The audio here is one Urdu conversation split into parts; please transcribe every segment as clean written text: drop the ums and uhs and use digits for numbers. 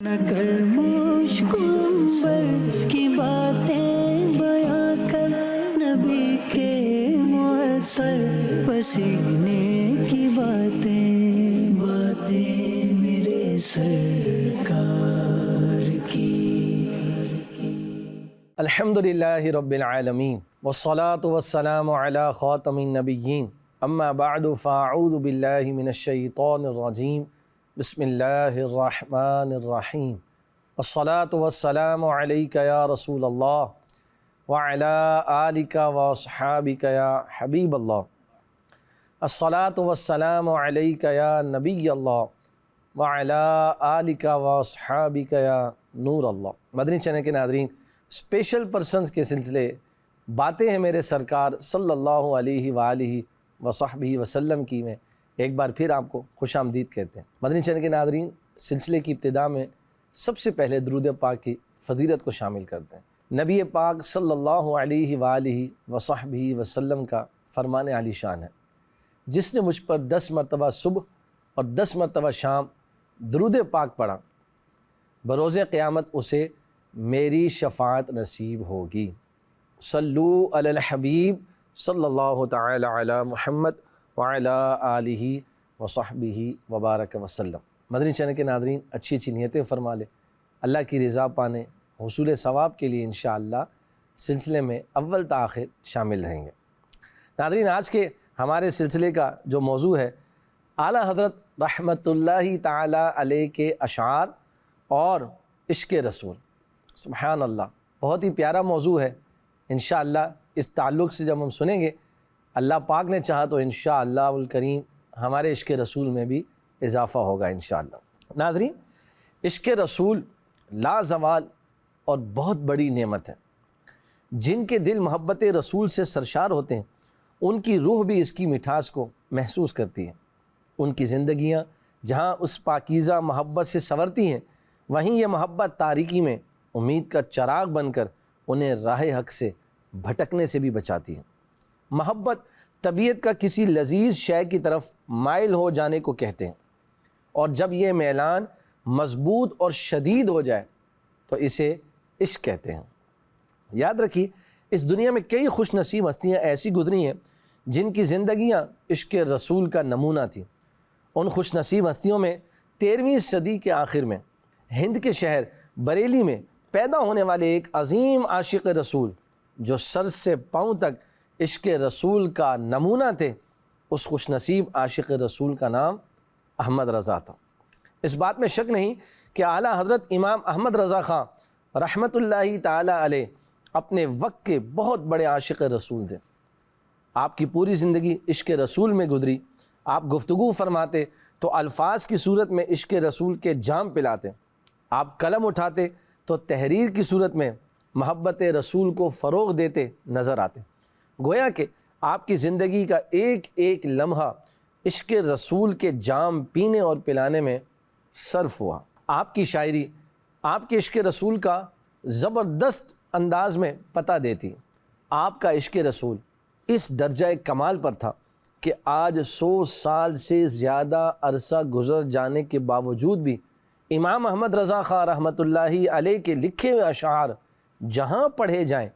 نہ کر مشکل کی باتیں بیاں کر، نبی کے معطر پسینے کی باتیں میرے سرکار کی۔ الحمدللہ رب العالمین والصلاة والسلام علی خاتم النبیین، اما بعد فاعوذ باللہ من الشیطان الرجیم، بسم اللہ الرحمن الرحیم، والصلاة والسلام علیک یا رسول اللہ وعلی آلک واصحابک یا حبیب اللہ، الصلاة والسلام علیک یا نبی اللہ وعلی آلک واصحابک یا نور اللہ۔ مدنی چینل کے ناظرین، اسپیشل پرسنز کے سلسلے باتیں ہیں میرے سرکار صلی اللہ علیہ وآلہ وصحبہ وسلم کی میں ایک بار پھر آپ کو خوش آمدید کہتے ہیں۔ مدنی چینل کے ناظرین، سلسلے کی ابتدا میں سب سے پہلے درود پاک کی فضیلت کو شامل کرتے ہیں۔ نبی پاک صلی اللہ علیہ وآلہ وصحبہ وسلم کا فرمان عالی شان ہے، جس نے مجھ پر 10 مرتبہ صبح اور 10 مرتبہ شام درود پاک پڑھا، بروز قیامت اسے میری شفاعت نصیب ہوگی۔ صلو علی الحبیب صلی اللہ تعالی علی محمد وعلی آلہ وصحبہ وبارک وسلم۔ مدنی چینل کے ناظرین، اچھی اچھی نیتیں فرما لیں، اللہ کی رضا پانے، حصول ثواب کے لیے انشاءاللہ سلسلے میں اول تا آخر شامل رہیں گے۔ ناظرین، آج کے ہمارے سلسلے کا جو موضوع ہے، اعلیٰ حضرت رحمۃ اللہ تعالی علیہ کے اشعار اور عشق رسول۔ سبحان اللہ، بہت ہی پیارا موضوع ہے۔ انشاءاللہ اس تعلق سے جب ہم سنیں گے، اللہ پاک نے چاہا تو انشاءاللہ الکریم ہمارے عشق رسول میں بھی اضافہ ہوگا انشاءاللہ۔ ناظرین، عشق رسول لازوال اور بہت بڑی نعمت ہے۔ جن کے دل محبت رسول سے سرشار ہوتے ہیں، ان کی روح بھی اس کی مٹھاس کو محسوس کرتی ہے۔ ان کی زندگیاں جہاں اس پاکیزہ محبت سے سنورتی ہیں، وہیں یہ محبت تاریکی میں امید کا چراغ بن کر انہیں راہ حق سے بھٹکنے سے بھی بچاتی ہے۔ محبت طبیعت کا کسی لذیذ شے کی طرف مائل ہو جانے کو کہتے ہیں، اور جب یہ میلان مضبوط اور شدید ہو جائے تو اسے عشق کہتے ہیں۔ یاد رکھیے، اس دنیا میں کئی خوش نصیب ہستیاں ایسی گزری ہیں جن کی زندگیاں عشق رسول کا نمونہ تھیں۔ ان خوش نصیب ہستیوں میں 13ویں صدی کے آخر میں ہند کے شہر بریلی میں پیدا ہونے والے ایک عظیم عاشق رسول، جو سر سے پاؤں تک عشق رسول کا نمونہ تھے، اس خوش نصیب عاشق رسول کا نام احمد رضا تھا۔ اس بات میں شک نہیں کہ اعلیٰ حضرت امام احمد رضا خان رحمۃ اللہ تعالی علیہ اپنے وقت کے بہت بڑے عاشق رسول تھے۔ آپ کی پوری زندگی عشق رسول میں گزری۔ آپ گفتگو فرماتے تو الفاظ کی صورت میں عشق رسول کے جام پلاتے، آپ قلم اٹھاتے تو تحریر کی صورت میں محبت رسول کو فروغ دیتے نظر آتے۔ گویا کہ آپ کی زندگی کا ایک ایک لمحہ عشق رسول کے جام پینے اور پلانے میں صرف ہوا۔ آپ کی شاعری آپ کے عشق رسول کا زبردست انداز میں پتہ دیتی۔ آپ کا عشق رسول اس درجہ کمال پر تھا کہ آج 100 سال سے زیادہ عرصہ گزر جانے کے باوجود بھی امام احمد رضا خان رحمۃ اللہ علیہ کے لکھے ہوئے اشعار جہاں پڑھے جائیں،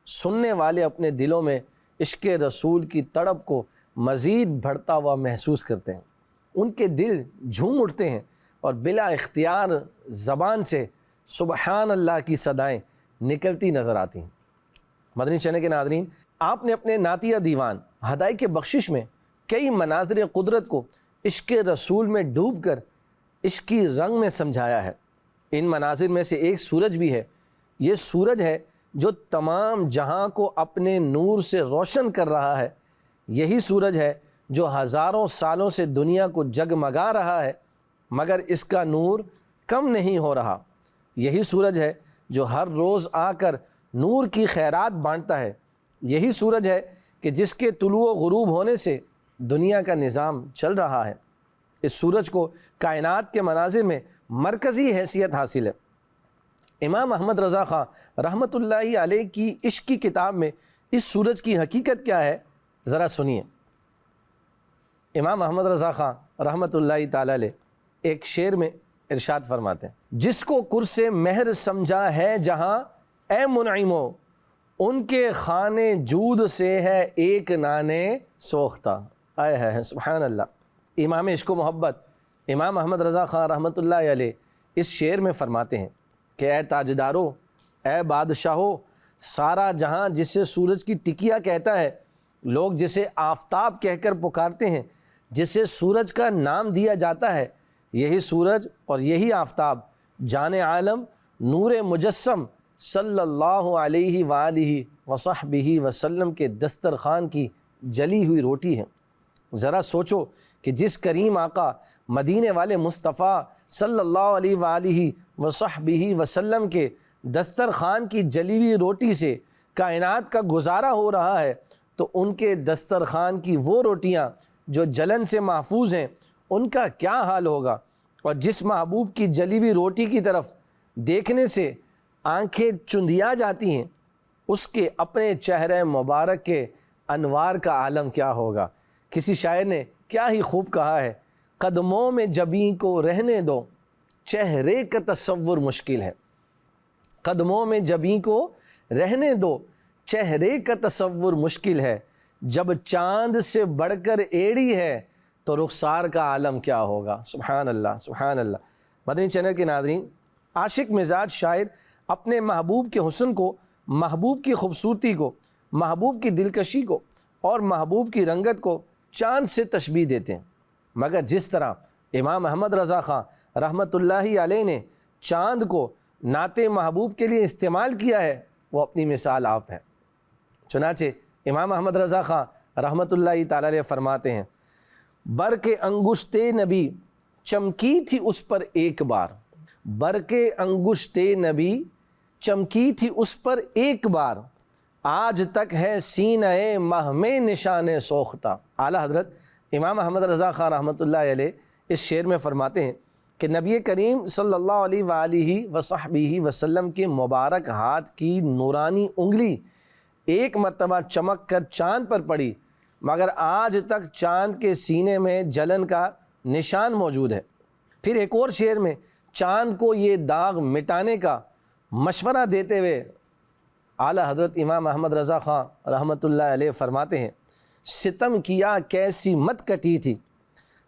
سننے والے اپنے دلوں میں عشق رسول کی تڑپ کو مزید بڑھتا ہوا محسوس کرتے ہیں۔ ان کے دل جھوم اٹھتے ہیں اور بلا اختیار زبان سے سبحان اللہ کی صدائیں نکلتی نظر آتی ہیں۔ مدنی چینل کے ناظرین، آپ نے اپنے نعتیہ دیوان ہدایت بخشش میں کئی مناظر قدرت کو عشق رسول میں ڈوب کر عشقی رنگ میں سمجھایا ہے۔ ان مناظر میں سے ایک سورج بھی ہے۔ یہ سورج ہے جو تمام جہاں کو اپنے نور سے روشن کر رہا ہے۔ یہی سورج ہے جو ہزاروں سالوں سے دنیا کو جگمگا رہا ہے، مگر اس کا نور کم نہیں ہو رہا۔ یہی سورج ہے جو ہر روز آ کر نور کی خیرات بانٹتا ہے۔ یہی سورج ہے کہ جس کے طلوع و غروب ہونے سے دنیا کا نظام چل رہا ہے۔ اس سورج کو کائنات کے مناظر میں مرکزی حیثیت حاصل ہے۔ امام احمد رضا خان رحمۃ اللہ علیہ کی عشق کی کتاب میں اس سورج کی حقیقت کیا ہے، ذرا سنیے۔ امام احمد رضا خان رحمۃ اللہ تعالی علیہ ایک شعر میں ارشاد فرماتے ہیں جس کو کرس مہر سمجھا ہے جہاں اے منعمو، ان کے خانے جود سے ہے ایک نانے سوختہ۔ آئے ہے سبحان اللہ۔ امام عشق و محبت امام احمد رضا خان رحمۃ اللہ علیہ اس شعر میں فرماتے ہیں کہ اے تاجدارو، اے بادشاہو، سارا جہاں جسے سورج کی ٹکیا کہتا ہے، لوگ جسے آفتاب کہہ کر پکارتے ہیں، جسے سورج کا نام دیا جاتا ہے، یہی سورج اور یہی آفتاب جان عالم نور مجسم صلی اللہ علیہ وآلہ وصحبہ وسلم کے دسترخوان کی جلی ہوئی روٹی ہے۔ ذرا سوچو کہ جس کریم آقا مدینے والے مصطفیٰ صلی اللہ علیہ وآلہ وصحبہ وسلم کے دسترخوان کی جلی ہوئی روٹی سے کائنات کا گزارا ہو رہا ہے، تو ان کے دسترخوان کی وہ روٹیاں جو جلن سے محفوظ ہیں، ان کا کیا حال ہوگا؟ اور جس محبوب کی جلی ہوئی روٹی کی طرف دیکھنے سے آنکھیں چندیا جاتی ہیں، اس کے اپنے چہرے مبارک کے انوار کا عالم کیا ہوگا؟ کسی شاعر نے کیا ہی خوب کہا ہے، قدموں میں جبیں کو رہنے دو، چہرے کا تصور مشکل ہے۔ قدموں میں جبیں کو رہنے دو، چہرے کا تصور مشکل ہے، جب چاند سے بڑھ کر ایڑی ہے تو رخسار کا عالم کیا ہوگا؟ سبحان اللہ سبحان اللہ۔ مدنی چینل کے ناظرین، عاشق مزاج شاعر اپنے محبوب کے حسن کو، محبوب کی خوبصورتی کو، محبوب کی دلکشی کو اور محبوب کی رنگت کو چاند سے تشبیہ دیتے ہیں، مگر جس طرح امام احمد رضا خان رحمۃ اللہ علیہ نے چاند کو نعت محبوب کے لیے استعمال کیا ہے، وہ اپنی مثال آپ ہے۔ چنانچہ امام احمد رضا خان رحمۃ اللہ تعالی علیہ فرماتے ہیں، برق انگشت نبی چمکی تھی اس پر ایک بار، برق انگشت نبی چمکی تھی اس پر ایک بار، آج تک ہے سینہ مہ میں نشان سوختہ۔ اعلیٰ حضرت امام احمد رضا خان رحمۃ اللہ علیہ اس شعر میں فرماتے ہیں کہ نبی کریم صلی اللہ علیہ وآلہ وصحبہ وسلم کے مبارک ہاتھ کی نورانی انگلی ایک مرتبہ چمک کر چاند پر پڑی، مگر آج تک چاند کے سینے میں جلن کا نشان موجود ہے۔ پھر ایک اور شعر میں چاند کو یہ داغ مٹانے کا مشورہ دیتے ہوئے اعلیٰ حضرت امام احمد رضا خان رحمۃ اللہ علیہ فرماتے ہیں، ستم کیا کیسی مت کٹی تھی،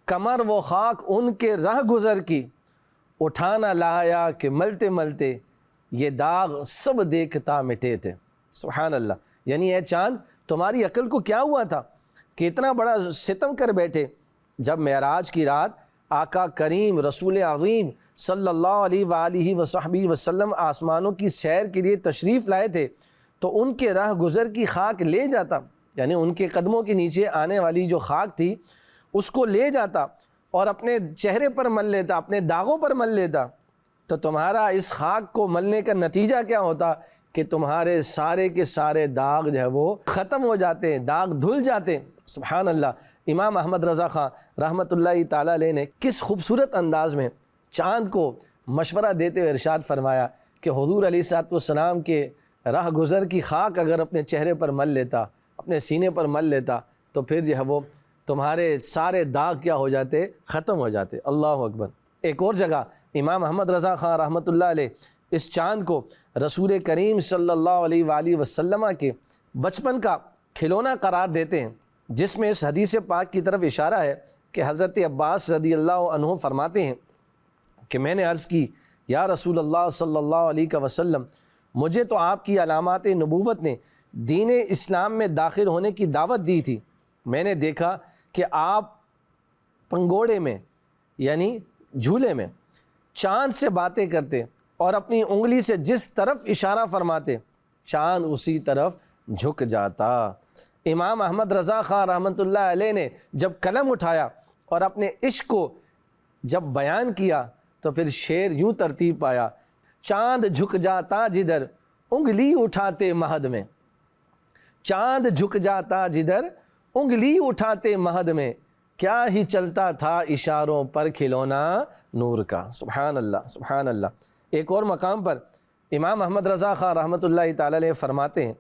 کمر وہ خاک ان کے رہ گزر کی، اٹھانا لایا کہ ملتے ملتے یہ داغ سب دیکھتا مٹے تھے۔ سبحان اللہ۔ یعنی اے چاند، تمہاری عقل کو کیا ہوا تھا کہ اتنا بڑا ستم کر بیٹھے؟ جب معراج کی رات آقا کریم رسول عظیم صلی اللہ علیہ وآلہ وصحبہ وسلم آسمانوں کی سیر کے لیے تشریف لائے تھے، تو ان کے راہ گزر کی خاک لے جاتا، یعنی ان کے قدموں کے نیچے آنے والی جو خاک تھی اس کو لے جاتا اور اپنے چہرے پر مل لیتا، اپنے داغوں پر مل لیتا، تو تمہارا اس خاک کو ملنے کا نتیجہ کیا ہوتا کہ تمہارے سارے کے سارے داغ جو ہے وہ ختم ہو جاتے، داغ دھل جاتے۔ سبحان اللہ۔ امام احمد رضا خان رحمۃ اللہ تعالی علیہ نے کس خوبصورت انداز میں چاند کو مشورہ دیتے ہوئے ارشاد فرمایا کہ حضور علیہ الصلوۃ والسلام کے راہ گزر کی خاک اگر اپنے چہرے پر مل لیتا، اپنے سینے پر مل لیتا، تو پھر جو ہے وہ تمہارے سارے داغ کیا ہو جاتے؟ ختم ہو جاتے۔ اللہ اکبر۔ ایک اور جگہ امام احمد رضا خان رحمۃ اللہ علیہ اس چاند کو رسول کریم صلی اللہ علیہ وآلہ وسلم کے بچپن کا کھلونا قرار دیتے ہیں، جس میں اس حدیث پاک کی طرف اشارہ ہے کہ حضرت عباس رضی اللہ عنہ فرماتے ہیں کہ میں نے عرض کی، یا رسول اللہ صلی اللہ علیہ وسلم، مجھے تو آپ کی علامات نبوت نے دین اسلام میں داخل ہونے کی دعوت دی تھی۔ میں نے دیکھا کہ آپ پنگوڑے میں یعنی جھولے میں چاند سے باتیں کرتے اور اپنی انگلی سے جس طرف اشارہ فرماتے چاند اسی طرف جھک جاتا۔ امام احمد رضا خان رحمۃ اللہ علیہ نے جب قلم اٹھایا اور اپنے عشق کو جب بیان کیا تو پھر شعر یوں ترتیب پایا، چاند جھک جاتا جدھر انگلی اٹھاتے مہد میں، چاند جھک جاتا جدھر انگلی اٹھاتے مہد میں، کیا ہی چلتا تھا اشاروں پر کھلونا نور کا۔ سبحان اللہ سبحان اللہ۔ ایک اور مقام پر امام احمد رضا خان رحمۃ اللہ تعالی علیہ فرماتے ہیں،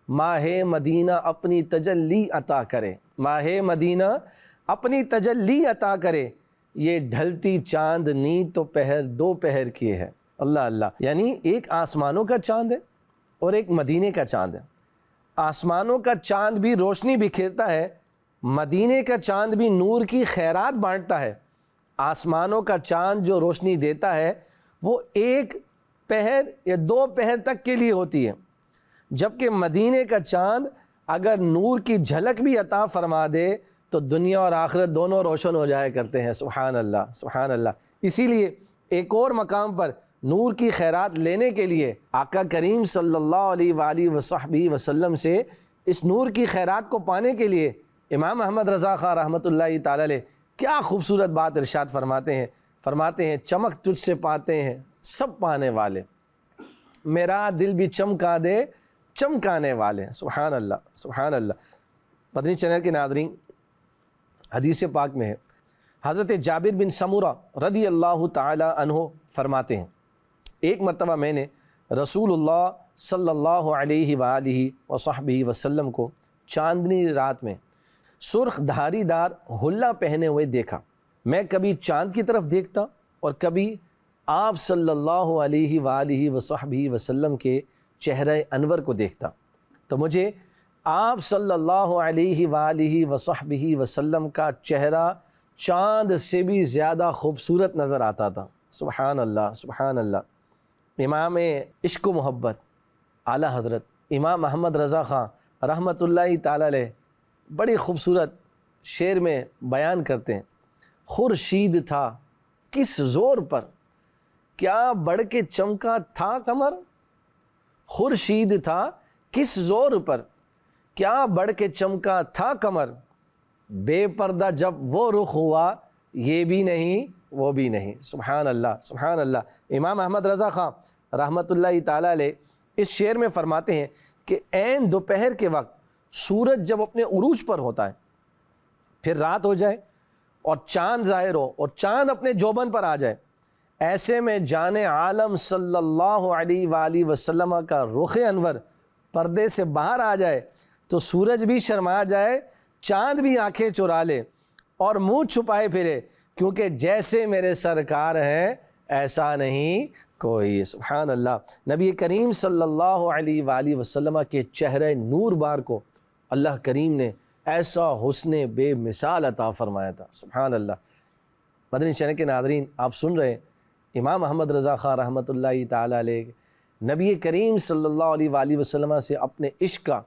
ماہ مدینہ اپنی تجلی عطا کرے، ماہ مدینہ اپنی تجلی عطا کرے، یہ ڈھلتی چاندنی تو پہر دو پہر کی ہے۔ اللہ اللہ، یعنی ایک آسمانوں کا چاند ہے اور ایک مدینے کا چاند ہے۔ آسمانوں کا چاند بھی روشنی بکھیرتا ہے، مدینے کا چاند بھی نور کی خیرات بانٹتا ہے۔ آسمانوں کا چاند جو روشنی دیتا ہے وہ ایک پہر یا دو پہر تک کے لیے ہوتی ہے، جبکہ مدینے کا چاند اگر نور کی جھلک بھی عطا فرما دے تو دنیا اور آخرت دونوں روشن ہو جایا کرتے ہیں۔ سبحان اللہ، سبحان اللہ۔ اسی لیے ایک اور مقام پر نور کی خیرات لینے کے لیے آقا کریم صلی اللہ علیہ وآلہ وصحبہ وسلم سے اس نور کی خیرات کو پانے کے لیے امام احمد رضا خان رحمۃ اللہ تعالی علیہ کیا خوبصورت بات ارشاد فرماتے ہیں چمک تجھ سے پاتے ہیں سب پانے والے، میرا دل بھی چمکا دے چمکانے والے۔ سبحان اللہ، سبحان اللہ۔ مدنی چینل کے ناظرین، حدیث پاک میں ہے، حضرت جابر بن سمورہ رضی اللہ تعالی عنہ فرماتے ہیں، ایک مرتبہ میں نے رسول اللہ صلی اللہ علیہ وآلہ وصحبہ وسلم کو چاندنی رات میں سرخ دھاری دار حلہ پہنے ہوئے دیکھا۔ میں کبھی چاند کی طرف دیکھتا اور کبھی آپ صلی اللہ علیہ وآلہ وصحبہ وسلم کے چہرہ انور کو دیکھتا تو مجھے آپ صلی اللہ علیہ وآلہ وصحبہ وسلم کا چہرہ چاند سے بھی زیادہ خوبصورت نظر آتا تھا۔ سبحان اللہ، سبحان اللہ۔ امام عشق و محبت اعلیٰ حضرت امام احمد رضا خان رحمۃ اللہ تعالی علیہ بڑی خوبصورت شعر میں بیان کرتے ہیں، خورشید تھا کس زور پر کیا بڑھ کے چمکا تھا قمر، خورشید تھا کس زور پر کیا بڑھ کے چمکا تھا قمر، بے پردہ جب وہ رخ ہوا یہ بھی نہیں وہ بھی نہیں۔ سبحان اللہ، سبحان اللہ۔ امام احمد رضا خان رحمۃ اللہ تعالی علیہ اس شعر میں فرماتے ہیں کہ عین دوپہر کے وقت سورج جب اپنے عروج پر ہوتا ہے، پھر رات ہو جائے اور چاند ظاہر ہو اور چاند اپنے جوبن پر آ جائے، ایسے میں جان عالم صلی اللہ علیہ وآلہ وسلم کا رخ انور پردے سے باہر آ جائے تو سورج بھی شرما جائے، چاند بھی آنکھیں چرا لے اور منہ چھپائے پھرے، کیونکہ جیسے میرے سرکار ہیں ایسا نہیں کوئی۔ سبحان اللہ۔ نبی کریم صلی اللہ علیہ وآلہ وسلم کے چہرہ نور بار کو اللہ کریم نے ایسا حسن بے مثال عطا فرمایا تھا۔ سبحان اللہ۔ مدنی چینل کے ناظرین، آپ سن رہے ہیں امام احمد رضا خان رحمۃ اللہ تعالی علیہ نبی کریم صلی اللہ علیہ وآلہ وسلم سے اپنے عشق کا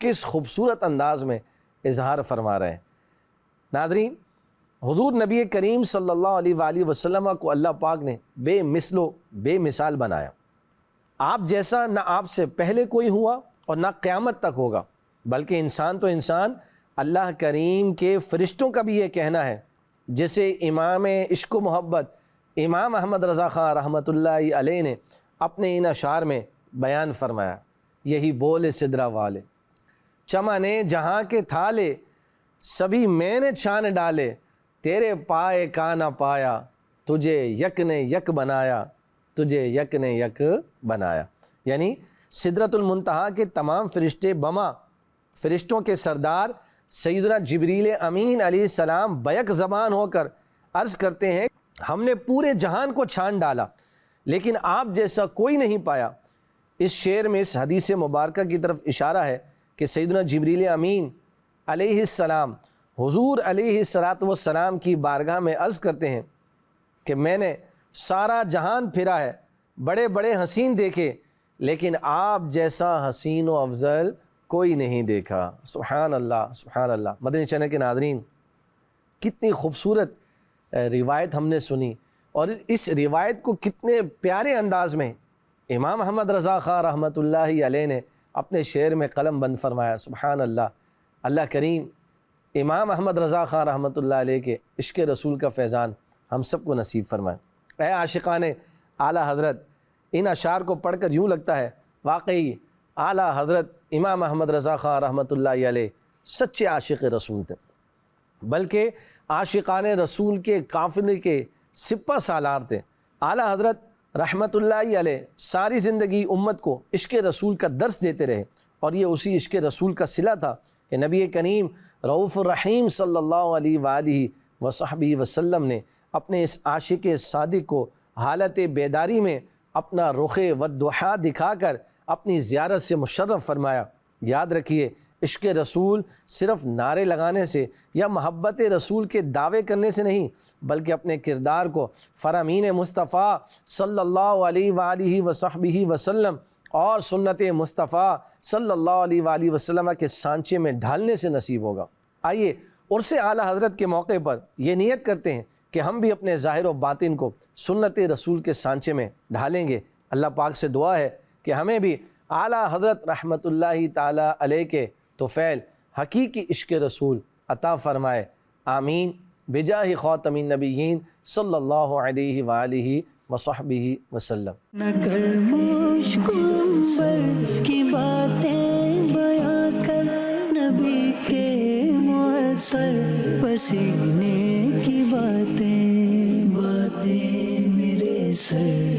کس خوبصورت انداز میں اظہار فرما رہے ہیں۔ ناظرین، حضور نبی کریم صلی اللہ علیہ وآلہ وسلم کو اللہ پاک نے بے مثل و بے مثال بنایا۔ آپ جیسا نہ آپ سے پہلے کوئی ہوا اور نہ قیامت تک ہوگا، بلکہ انسان تو انسان، اللہ کریم کے فرشتوں کا بھی یہ کہنا ہے، جسے امام عشق و محبت امام احمد رضا خان رحمۃ اللہ علیہ نے اپنے ان اشعار میں بیان فرمایا۔ یہی بولے سدرا والے، چمنے جہاں کے تھالے، سبھی میں نے چھان ڈالے، تیرے پائے کا نہ پایا، تجھے یک نے یک بنایا، تجھے یک نے یک بنایا۔ یعنی سدرۃ المنتہا کے تمام فرشتے بما، فرشتوں کے سردار سیدنا جبریل امین علیہ السلام بیک زبان ہو کر عرض کرتے ہیں، ہم نے پورے جہان کو چھان ڈالا لیکن آپ جیسا کوئی نہیں پایا۔ اس شعر میں اس حدیث مبارکہ کی طرف اشارہ ہے کہ سیدنا جبریل امین علیہ السلام حضور علیہ السلام کی بارگاہ میں عرض کرتے ہیں کہ میں نے سارا جہان پھرا ہے، بڑے بڑے حسین دیکھے لیکن آپ جیسا حسین و افضل کوئی نہیں دیکھا۔ سبحان اللہ، سبحان اللہ۔ مدنی چینل کے ناظرین، کتنی خوبصورت روایت ہم نے سنی، اور اس روایت کو کتنے پیارے انداز میں امام احمد رضا خان رحمۃ اللہ علیہ نے اپنے شعر میں قلم بند فرمایا۔ سبحان اللہ۔ اللہ کریم امام احمد رضا خان رحمۃ اللہ علیہ کے عشق رسول کا فیضان ہم سب کو نصیب فرمائے۔ اے عاشقان اعلیٰ حضرت، ان اشعار کو پڑھ کر یوں لگتا ہے واقعی اعلیٰ حضرت امام احمد رضا خان رحمۃ اللہ علیہ سچے عاشق رسول تھے، بلکہ عاشقان رسول کے قافلے کے سپہ سالار تھے۔ اعلیٰ حضرت رحمۃ اللہ علیہ ساری زندگی امت کو عشق رسول کا درس دیتے رہے، اور یہ اسی عشق رسول کا صلہ تھا کہ نبی کریم رؤوف الرحیم صلی اللہ علیہ وآلہ وصحبہ وسلم نے اپنے اس عاشق صادق کو حالت بیداری میں اپنا رخ والضحیٰ دکھا کر اپنی زیارت سے مشرف فرمایا۔ یاد رکھیے، عشق رسول صرف نعرے لگانے سے یا محبت رسول کے دعوے کرنے سے نہیں، بلکہ اپنے کردار کو فرامین مصطفیٰ صلی اللہ علیہ وآلہ وصحبہ وسلم اور سنت مصطفیٰ صلی اللہ علیہ وآلہ وسلم کے سانچے میں ڈھالنے سے نصیب ہوگا۔ آئیے عرس اعلیٰ حضرت کے موقع پر یہ نیت کرتے ہیں کہ ہم بھی اپنے ظاہر و باطن کو سنت رسول کے سانچے میں ڈھالیں گے۔ اللہ پاک سے دعا ہے کہ ہمیں بھی اعلیٰ حضرت رحمۃ اللہ تعالی علیہ کے طفیل حقیقی عشق رسول عطا فرمائے، آمین، بجاہ خاتم النبیین صلی اللہ علیہ وآلہ وصحبہ وسلم۔ نہ کر مشکل پر کی باتیں بیاں کر، نبی کے معطر پسینے کی باتیں میرے سر